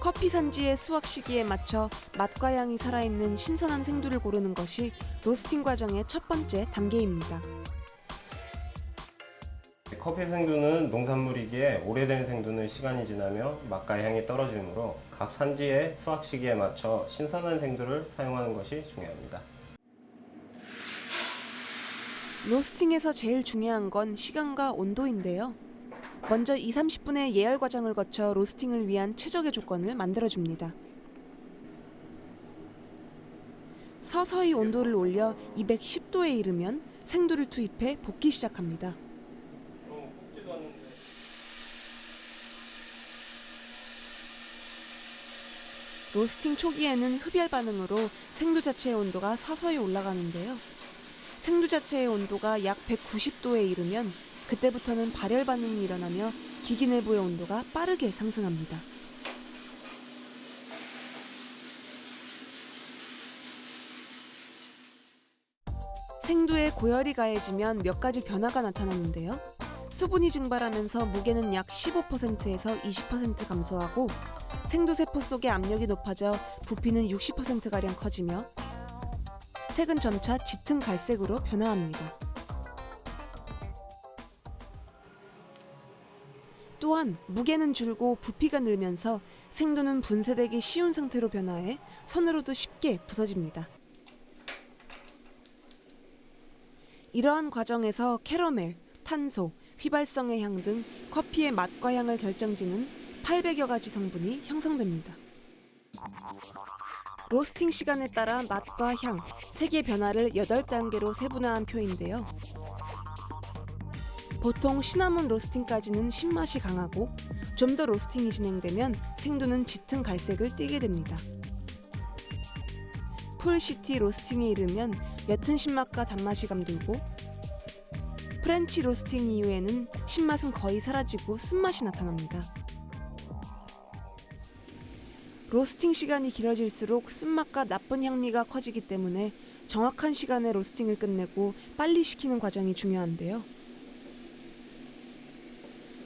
커피 산지의 수확 시기에 맞춰 맛과 향이 살아있는 신선한 생두를 고르는 것이 로스팅 과정의 첫 번째 단계입니다. 커피 생두는 농산물이기에 오래된 생두는 시간이 지나며 맛과 향이 떨어지므로 각 산지의 수확 시기에 맞춰 신선한 생두를 사용하는 것이 중요합니다. 로스팅에서 제일 중요한 건 시간과 온도인데요. 먼저 20-30분의 예열 과정을 거쳐 로스팅을 위한 최적의 조건을 만들어줍니다. 서서히 온도를 올려 210도에 이르면 생두를 투입해 볶기 시작합니다. 로스팅 초기에는 흡열 반응으로 생두 자체의 온도가 서서히 올라가는데요. 생두 자체의 온도가 약 190도에 이르면 그때부터는 발열 반응이 일어나며 기기 내부의 온도가 빠르게 상승합니다. 생두에 고열이 가해지면 몇 가지 변화가 나타나는데요. 수분이 증발하면서 무게는 약 15%에서 20% 감소하고 생두세포 속의 압력이 높아져 부피는 60%가량 커지며 색은 점차 짙은 갈색으로 변화합니다. 또한 무게는 줄고 부피가 늘면서 생두는 분쇄되기 쉬운 상태로 변화해 손으로도 쉽게 부서집니다. 이러한 과정에서 캐러멜, 탄소, 휘발성의 향 등 커피의 맛과 향을 결정짓는 800여 가지 성분이 형성됩니다. 로스팅 시간에 따라 맛과 향, 색의 변화를 8단계로 세분화한 표인데요. 보통 시나몬 로스팅까지는 신맛이 강하고 좀 더 로스팅이 진행되면 생두는 짙은 갈색을 띠게 됩니다. 풀시티 로스팅에 이르면 옅은 신맛과 단맛이 감돌고 프렌치 로스팅 이후에는 신맛은 거의 사라지고 쓴맛이 나타납니다. 로스팅 시간이 길어질수록 쓴맛과 나쁜 향미가 커지기 때문에 정확한 시간에 로스팅을 끝내고 빨리 식히는 과정이 중요한데요.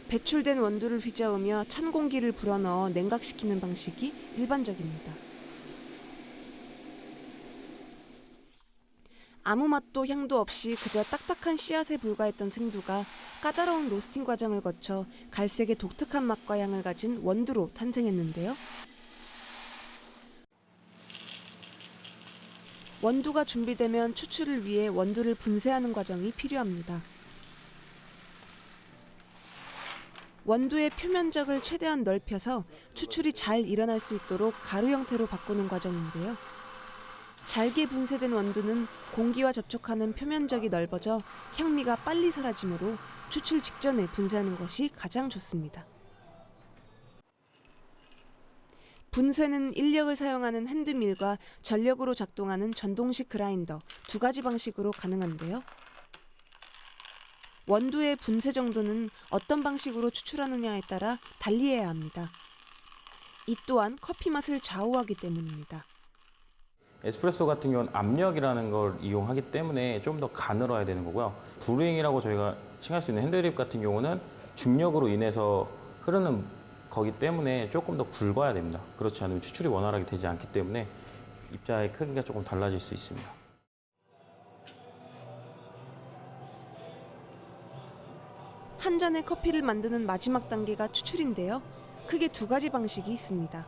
배출된 원두를 휘저으며 찬 공기를 불어넣어 냉각시키는 방식이 일반적입니다. 아무 맛도 향도 없이 그저 딱딱한 씨앗에 불과했던 생두가 까다로운 로스팅 과정을 거쳐 갈색의 독특한 맛과 향을 가진 원두로 탄생했는데요. 원두가 준비되면 추출을 위해 원두를 분쇄하는 과정이 필요합니다. 원두의 표면적을 최대한 넓혀서 추출이 잘 일어날 수 있도록 가루 형태로 바꾸는 과정인데요. 잘게 분쇄된 원두는 공기와 접촉하는 표면적이 넓어져 향미가 빨리 사라지므로 추출 직전에 분쇄하는 것이 가장 좋습니다. 분쇄는 인력을 사용하는 핸드밀과 전력으로 작동하는 전동식 그라인더 두 가지 방식으로 가능한데요. 원두의 분쇄 정도는 어떤 방식으로 추출하느냐에 따라 달리해야 합니다. 이 또한 커피 맛을 좌우하기 때문입니다. 에스프레소 같은 경우는 압력이라는 걸 이용하기 때문에 좀 더 가늘어야 되는 거고요. 브루잉이라고 저희가 칭할 수 있는 핸드드립 같은 경우는 중력으로 인해서 흐르는 거기 때문에 조금 더 굵어야 됩니다. 그렇지 않으면 추출이 원활하게 되지 않기 때문에 입자의 크기가 조금 달라질 수 있습니다. 한 잔의 커피를 만드는 마지막 단계가 추출인데요. 크게 두 가지 방식이 있습니다.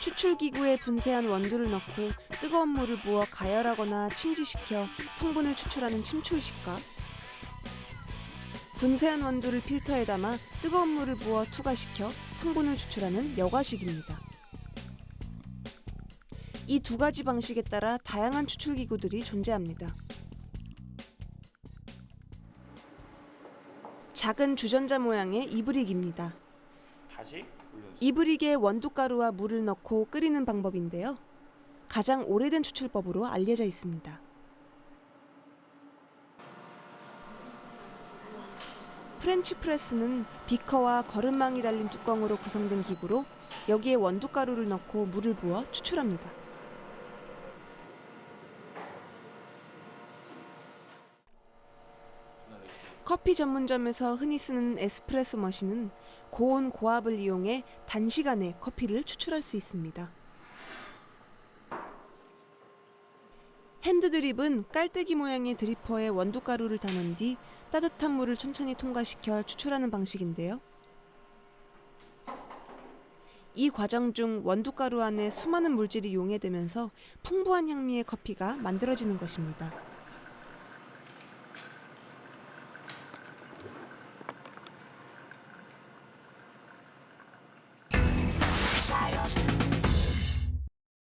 추출기구에 분쇄한 원두를 넣고 뜨거운 물을 부어 가열하거나 침지시켜 성분을 추출하는 침출식과 분쇄한 원두를 필터에 담아 뜨거운 물을 부어 투과시켜 성분을 추출하는 여과식입니다. 이 두 가지 방식에 따라 다양한 추출기구들이 존재합니다. 작은 주전자 모양의 이브릭입니다. 이브릭에 원두가루와 물을 넣고 끓이는 방법인데요. 가장 오래된 추출법으로 알려져 있습니다. 프렌치 프레스는 비커와 거름망이 달린 뚜껑으로 구성된 기구로 여기에 원두가루를 넣고 물을 부어 추출합니다. 커피 전문점에서 흔히 쓰는 에스프레소 머신은 고온 고압을 이용해 단시간에 커피를 추출할 수 있습니다. 핸드드립은 깔때기 모양의 드리퍼에 원두가루를 담은 뒤 따뜻한 물을 천천히 통과시켜 추출하는 방식인데요. 이 과정 중 원두가루 안에 수많은 물질이 용해되면서 풍부한 향미의 커피가 만들어지는 것입니다.